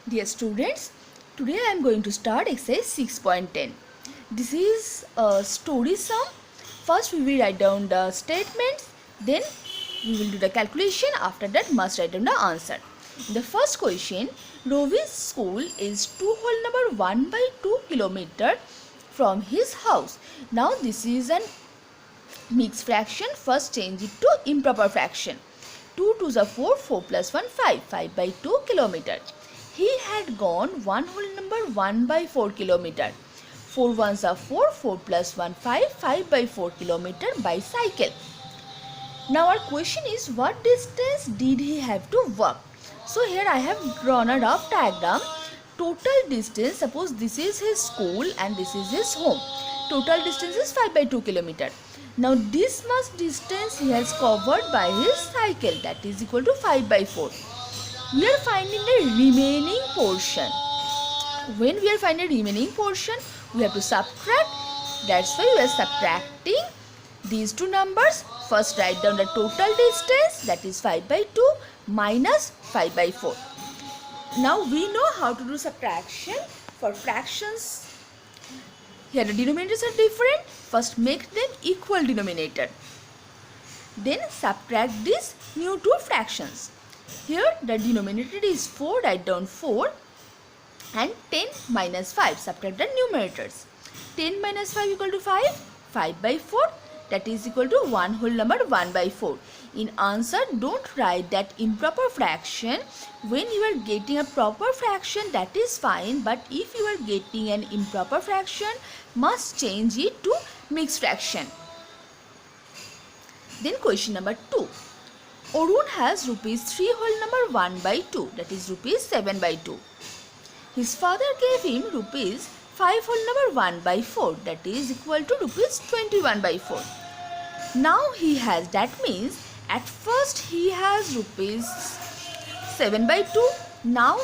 Dear students, today I am going to start exercise 6.10. This is a story sum. First we will write down the statements, then we will do the calculation. After that must write down the answer. In the first question, Rovi's school is 2 whole number 1 by 2 kilometer from his house. Now this is an mixed fraction. First change it to improper fraction. 2 2s are 4, 4 plus 1 5, 5 by 2 kilometer. He had gone 1 whole number 1 by 4 kilometer. 4 ones are 4, 4 plus 1 5, 5 by 4 kilometer by cycle. Now our question is, what distance did he have to walk? So here I have drawn a rough diagram. Total distance, suppose this is his school and this is his home. Total distance is 5 by 2 kilometer. Now this much distance he has covered by his cycle, that is equal to 5 by 4. We are finding the remaining portion. When we are finding remaining portion, we have to subtract. That's why we are subtracting these two numbers. First write down the total distance, that is 5 by 2 minus 5 by 4. Now we know how to do subtraction for fractions. Here the denominators are different. First make them equal denominator. Then subtract these new two fractions. Here the denominator is 4, write down 4, and 10 minus 5, subtract the numerators. 10 minus 5 equal to 5, 5 by 4, that is equal to 1 whole number 1 by 4. In answer, don't write that improper fraction. When you are getting a proper fraction, that is fine, but if you are getting an improper fraction, must change it to mixed fraction. Then question number 2. Arun has rupees 3 whole number 1 by 2, that is rupees 7 by 2. His father gave him rupees 5 whole number 1 by 4, that is equal to rupees 21 by 4. Now he has, that means at first he has rupees 7 by 2. Now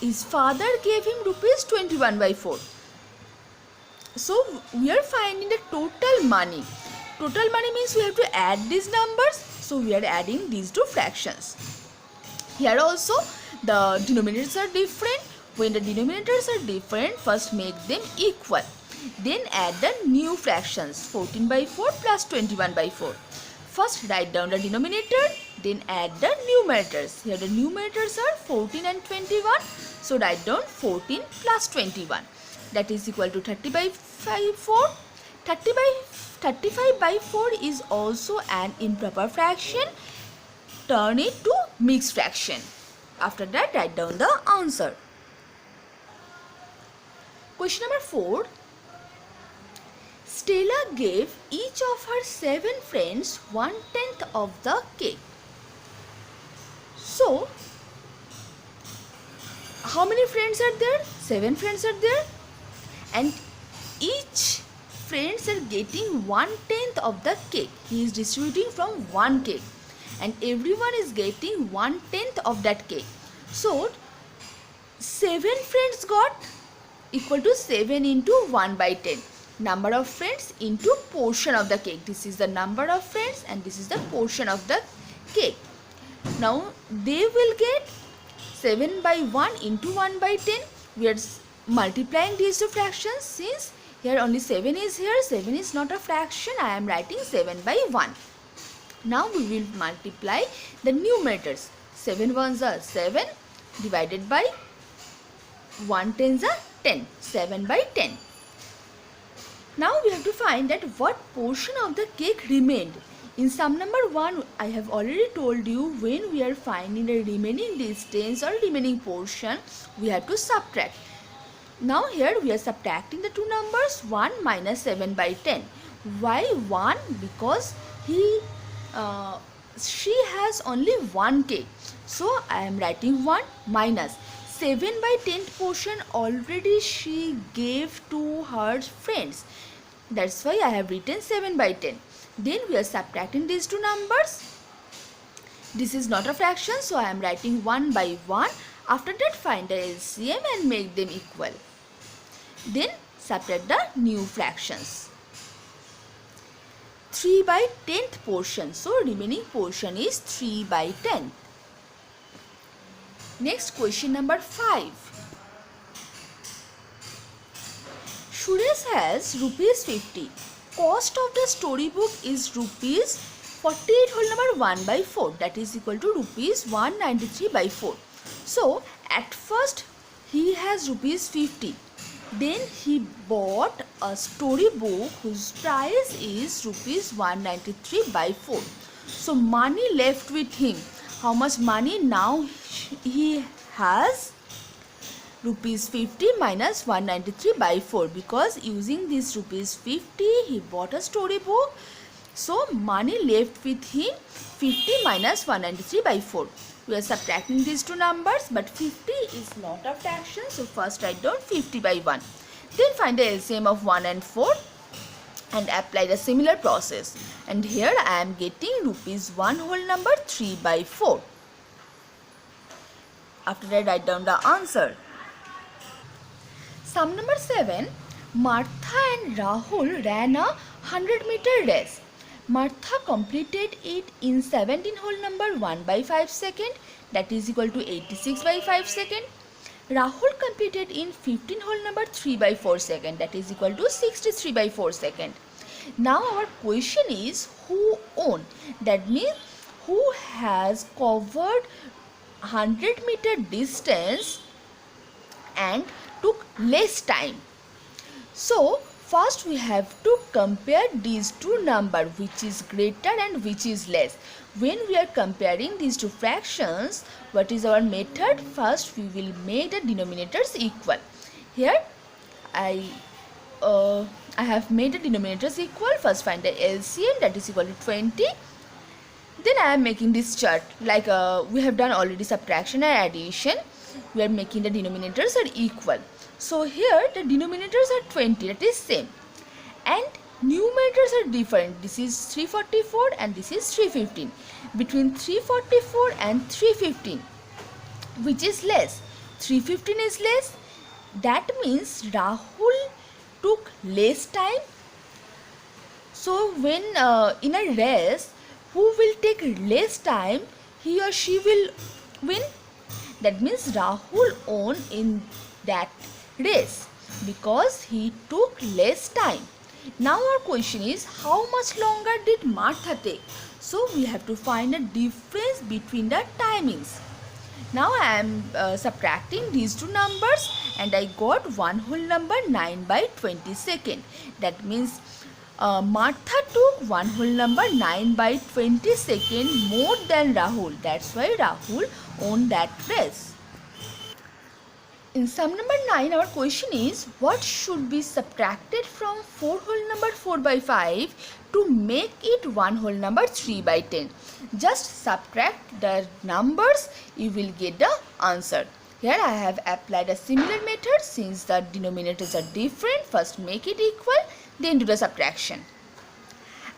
his father gave him rupees 21 by 4. So we are finding the total money. Total money means we have to add these numbers. So we are adding these two fractions. Here also the denominators are different. When the denominators are different, first make them equal. Then add the new fractions, 14 by 4 plus 21 by 4. First write down the denominator, then add the numerators. Here the numerators are 14 and 21. So write down 14 plus 21. That is equal to 30 by 4. 35 by 4 is also an improper fraction. Turn it to mixed fraction. After that, write down the answer. Question number 4. Stella gave each of her 7 friends 1/10 of the cake. So, how many friends are there? 7 friends are there. And each friends are getting 1/10 of the cake. He is distributing from one cake. And everyone is getting 1/10 of that cake. So, 7 friends got equal to 7 into 1 by 10. Number of friends into portion of the cake. This is the number of friends and this is the portion of the cake. Now they will get 7 by 1 into 1 by 10. We are multiplying these two fractions. Since here only 7 is here, 7 is not a fraction, I am writing 7 by 1. Now we will multiply the numerators. 7 ones are 7 divided by 1 tens are 10. 7 by 10. Now we have to find that what portion of the cake remained. In sum number 1, I have already told you when we are finding the remaining distance or remaining portion, we have to subtract. Now here we are subtracting the two numbers, 1 minus 7 by 10. Why 1? Because she has only one cake. So I am writing 1 minus 7 by 10th portion already she gave to her friends. That's why I have written 7 by 10. Then we are subtracting these two numbers. This is not a fraction, so I am writing 1 by 1. After that, find the LCM and make them equal. Then subtract the new fractions. 3 by 10th portion. So remaining portion is 3 by 10. Next question number 5. Suresh has rupees 50. Cost of the storybook is rupees 48 whole number 1 by 4, that is equal to rupees 193 by 4. So at first he has rupees 50. Then he bought a storybook whose price is rupees 193 by 4. So money left with him. How much money now he has? Rupees 50 minus 193 by 4, because using this rupees 50 he bought a storybook. So money left with him 50 minus 193 by 4. We are subtracting these two numbers, but 50 is not a fraction, so first write down 50 by 1. Then find the LCM of 1 and 4 and apply the similar process. And here I am getting rupees 1 whole number 3 by 4. After that, write down the answer. Sum number 7. Martha and Rahul ran a 100-meter race. Martha completed it in 17 whole number 1 by 5 second, that is equal to 86 by 5 second. Rahul completed in 15 whole number 3 by 4 second, that is equal to 63 by 4 second. Now our question is who won? That means who has covered 100-meter distance and took less time. So first we have to compare these two numbers, which is greater and which is less. When we are comparing these two fractions, what is our method? First we will make the denominators equal. Here I have made the denominators equal. First find the LCM, that is equal to 20. Then I am making this chart like we have done already subtraction and addition. We are making the denominators are equal. So here the denominators are 20, that is same, and numerators are different. This is 344 and this is 315. Between 344 and 315, which is less? 315 is less. That means Rahul took less time. So when in a race, who will take less time, he or she will win. That means Rahul won in that race because he took less time. Now our question is how much longer did Martha take? So we have to find a difference between the timings. Now I am subtracting these two numbers and I got 1 whole number 9 by 20 second. That means Martha took 1 whole number 9 by 20 second more than Rahul. That's why Rahul won that race. In sum number 9, our question is what should be subtracted from 4 whole number 4 by 5 to make it 1 whole number 3 by 10. Just subtract the numbers, you will get the answer. Here I have applied a similar method since the denominators are different. First make it equal, then do the subtraction.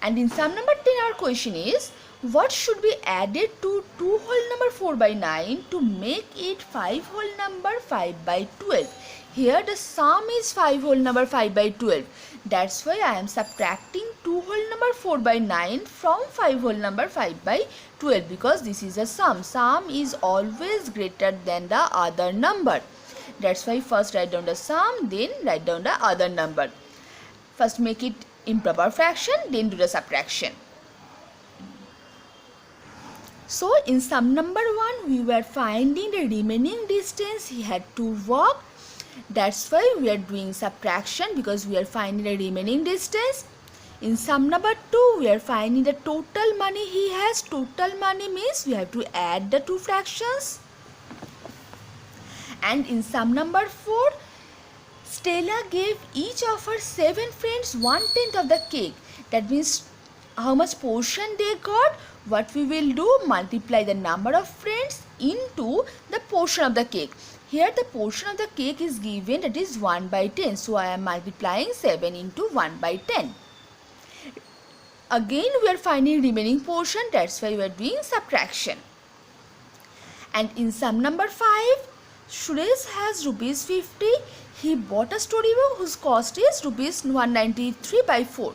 And in sum number 10, our question is what should be added to 2 whole number 4 by 9 to make it 5 whole number 5 by 12. Here the sum is 5 whole number 5 by 12. That's why I am subtracting 2 whole number 4 by 9 from 5 whole number 5 by 12 because this is a sum. Sum is always greater than the other number. That's why first write down the sum, then write down the other number. First make it improper fraction, then do the subtraction. So in sum number 1, we were finding the remaining distance he had to walk. That's why we are doing subtraction because we are finding the remaining distance. In sum number 2, we are finding the total money he has. Total money means we have to add the two fractions. And in sum number 4, Stella gave each of her 7 friends 1/10 of the cake. That means how much portion they got. What we will do, multiply the number of friends into the portion of the cake. Here the portion of the cake is given, that is 1 by 10. So I am multiplying 7 into 1 by 10. Again we are finding remaining portion, that's why we are doing subtraction. And in sum number 5, Suresh has rupees 50. He bought a storybook whose cost is rupees 193 by 4.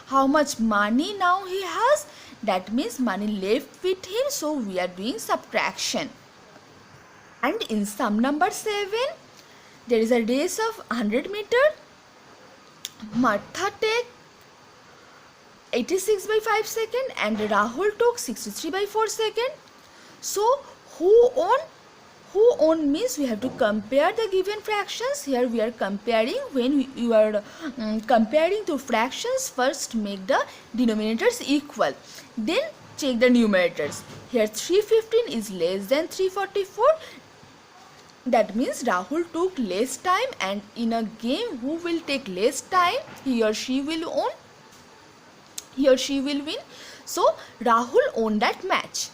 How much money now he has? That means money left with him, so we are doing subtraction. And in sum number 7, there is a race of 100 meter. Martha take 86 by 5 second and Rahul took 63 by 4 second. So who won means we have to compare the given fractions. Here we are comparing. When you are comparing two fractions, first make the denominators equal, then check the numerators. Here 315 is less than 344. That means Rahul took less time, and in a game who will take less time, he or she will win. So Rahul won that match.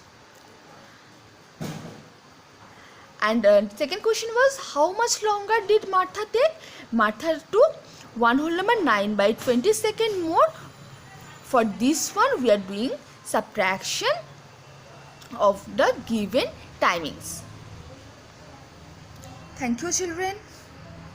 And second question was, how much longer did Martha take? Martha took 9 by 20 second more. For this one we are doing subtraction of the given timings. Thank you, children.